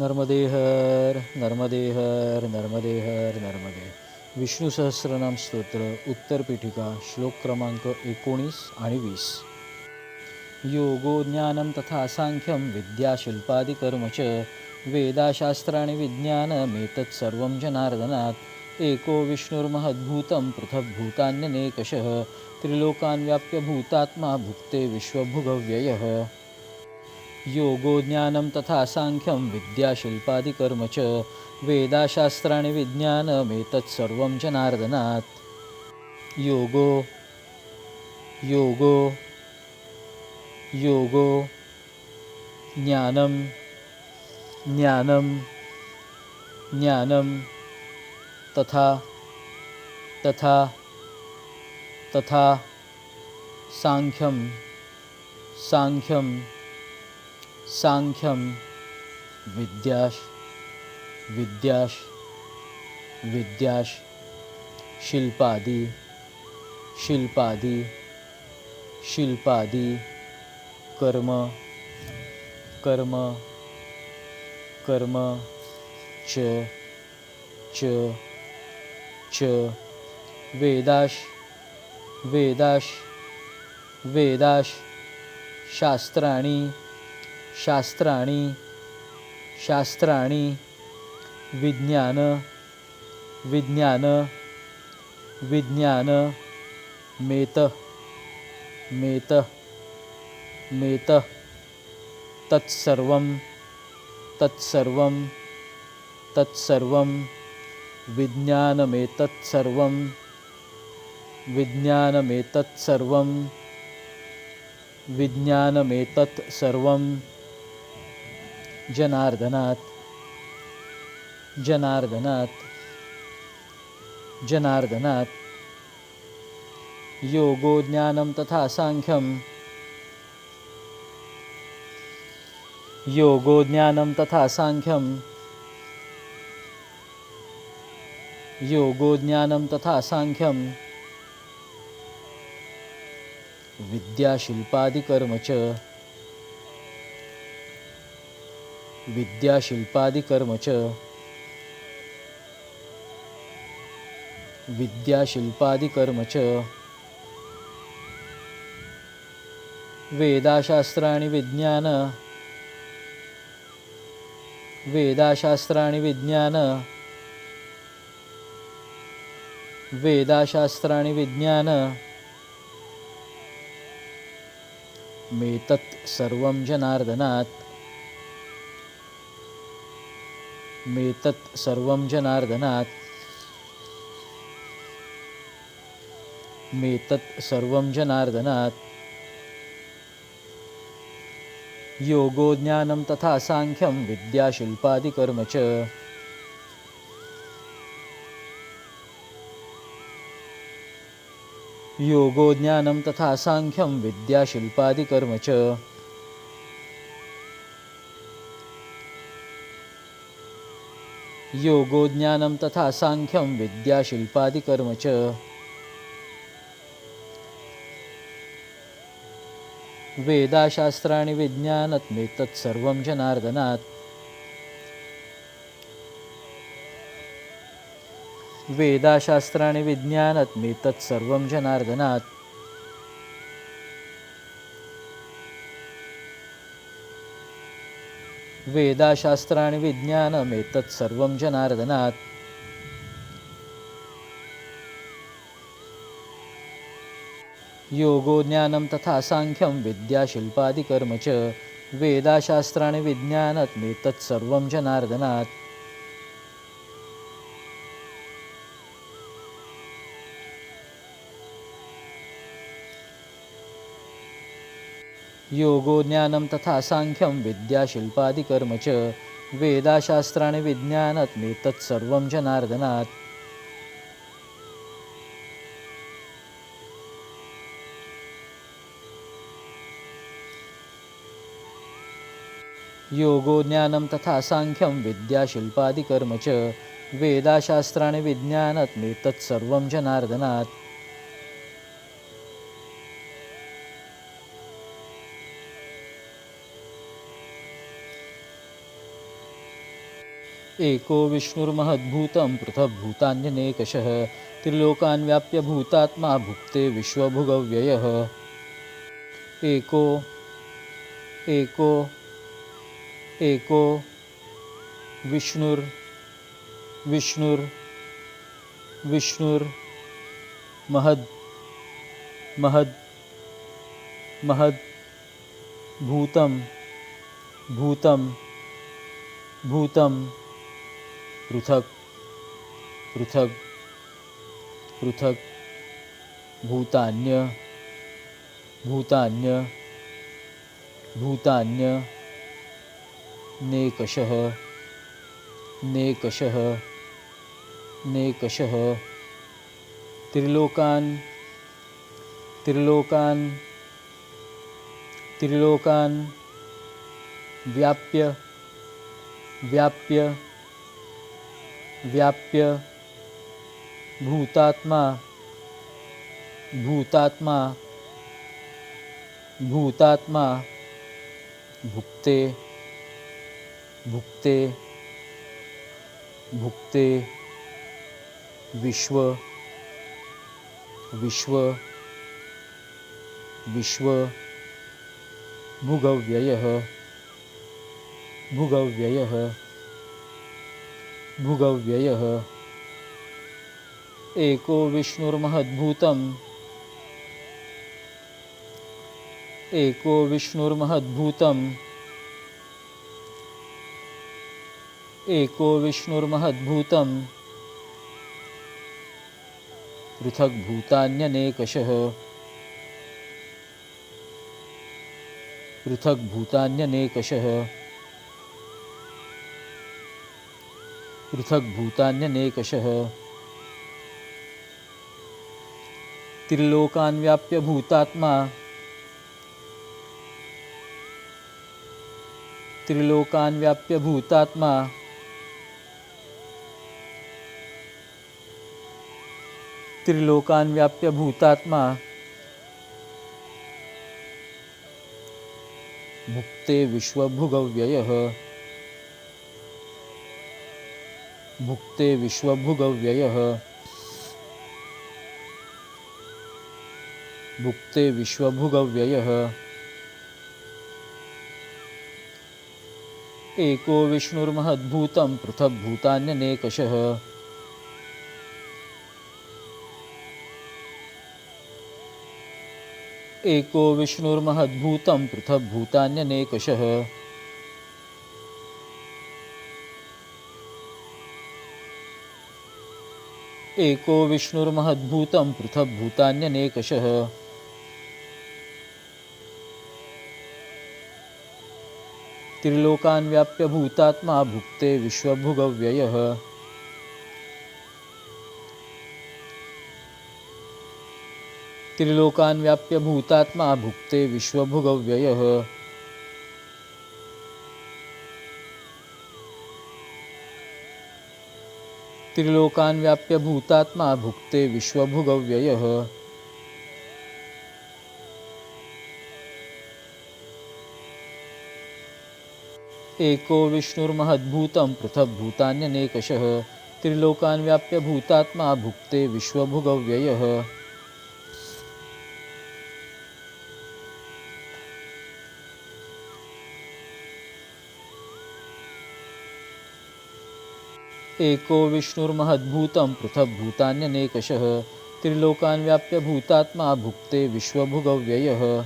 नर्मदे हर नर्मदे हर नर्मदे हर नर्मदे. विष्णू सहस्रनाम स्तोत्र उत्तर पीठिका श्लोक क्रमांक 19 आणि 20. योगो ज्ञानं तथा सांख्यं विद्याशिल्पादिकर्म च वेदाशास्त्राणि विज्ञानमेतत्सर्वं जनार्दनात् एको विष्णुर्महद्भूतं पृथग्भूतान्यनेकशः त्रिलोकान् व्याप्य भूतात्मा भुक्ते विश्वभुगव्ययः. योगो ज्ञानं तथा सांख्यं विद्याशिल्पादिकर्म च वेदाशास्त्राणि विज्ञानमेतत्सर्वं जनार्दनात्. योगो योगो योगो ज्ञानं ज्ञानं ज्ञानं तथा तथा तथा सांख्यं सांख्यं सांख्यं विद्याश विद्याश विद्याश शिल्पादि शिल्पादि शिल्पादि कर्म कर्म कर्म च च च वेदाश वेदाश वेदाश शास्त्राणि शास्त्राणि शास्त्राणि विज्ञान विज्ञान विज्ञान मेत मेत मेत तत्सर्वं तत्सर्वं तत्सर्वं विज्ञानमेतत्सर्वं विज्ञानमेतत्सर्वं विज्ञानमेतत्सर्वं जनार्दनात् जनार्दनात् जनार्दनात्. योगो ज्ञानं तथा सांख्यं योगो ज्ञानं तथा सांख्यं योगो ज्ञानं तथा सांख्यं विद्याशिल्पादिकर्म च विद्याशिल्पादिकर्म च विद्याशिल्पादिकर्म च वेदाशास्त्राणि विज्ञान वेदाशास्त्राणि विज्ञान वेदाशास्त्राणि विज्ञान मेतत् सर्वं जनार्दनात् मेतत् सर्वं जनार्दनात् मेतत् सर्वं जनार्दनात्. योगो ज्ञानं तथा सांख्यं विद्याशिल्पादिकर्म च योगो ज्ञानं तथा सांख्यं विद्याशिल्पादिकर्म च योगो ज्ञानं तथा सांख्यं विद्याशिल्पादिकर्म च वेदाशास्त्राणि विज्ञानमेतत्सर्वं जनार्दनात् वेदाशास्त्राणि विज्ञानमेतत्सर्वं जनार्दनात्. वेदाशास्त्राणि विज्ञानमेतत्सर्वं जनार्दनात्. योगो ज्ञानं तथा सांख्यं विद्याशिल्पादिकर्म च वेदाशास्त्राणि विज्ञानमेतत्सर्वं जनार्दनात्. योगो ज्ञानं तथा सांख्यं विद्याशिल्पादिकर्म च वेदाशास्त्राणि विज्ञानमेतत्सर्वं जनार्दनात्. योगो ज्ञानं तथा सांख्यं विद्याशिल्पादिकर्म च वेदाशास्त्राणि विज्ञानमेतत्सर्वं जनार्दनात्. एको विष्णुर्महद्भूतं पृथग्भूतान्यनेकशः त्रिलोकान् व्याप्य भूतात्मा भुक्ते विश्वभुगव्ययः। एको एको एको विष्णुर् विष्णुर् विष्णुर्महद् महद् महद् भूतं भूतं भूतं पृथक् पृथक् पृथक् भूतान्य भूतान्य भूतान्य नेकशः नेकशः नेकशः त्रिलोकान् त्रिलोकान् त्रिलोकान् व्याप्य व्याप्य व्याप्य भूतात्मा भूतात्मा भूतात्मा भुक्ते भुक्ते भुक्ते विश्व विश्व विश्व भुगव्ययः भुगव्ययः भुगव्ययः। एको विष्णुर्महद्भूतं एको विष्णुर्महद्भूतं एको विष्णुर्महद्भूतं पृथग्भूतान्यनेकशः पृथग्भूतान्यनेकशः पृथग्भूतान्यनेकशः त्रिलोकान् व्याप्य भूतात्मा त्रिलोकान् व्याप्य भूतात्मा त्रिलोकान् व्याप्य भूतात्मा भुक्ते विश्वभुगव्ययः भुक्ते विश्वभुगव्ययः भुक्ते विश्वभुगव्ययः। एको विष्णुर्महद्भूतं पृथग्भूतान्यनेकशः एको विष्णुर्महद्भूतं पृथग्भूतान्यनेकशः एको विष्णुर्महद्भूतं पृथग्भूतान्यनेकशः त्रिलोकान् व्याप्य भूतात्मा भुक्ते विश्वभुगव्ययः त्रिलोकान् व्याप्य भूतात्मा भुक्ते विश्वभुगव्ययः। त्रिलोकान् व्याप्य भूतात्मा भुक्ते विश्वभुगव्ययः। एको विष्णुर्महद्भूतं पृथग्भूतान्यनेकशः त्रिलोकान् व्याप्य भूतात्मा भुक्ते विश्वभुगव्ययः। एको विष्णुर्महद्भूतं पृथग्भूतान्यनेकशः त्रिलोकान् व्याप्य भूतात्मा भुक्ते विश्वभुगव्ययः।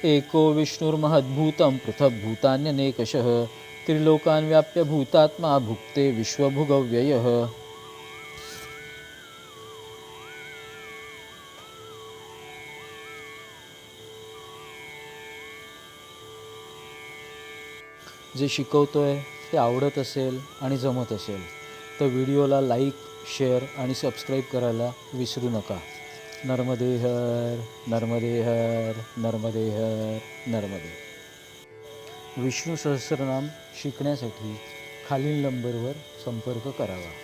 एको विष्णुर्महद्भूतं पृथग्भूतान्यनेकशः त्रिलोकान् व्याप्य भूतात्मा भुक्ते विश्वभुगव्ययः। जे शिकवतोय ते आवडत असेल आणि जमत असेल तर व्हिडिओला लाईक, शेअर आणि सबस्क्राईब करायला विसरू नका. नर्मदे हर, नर्मदे हर, नर्मदे हर, नर्मदे. विष्णू सहस्रनाम शिकण्यासाठी खालील नंबरवर संपर्क करावा.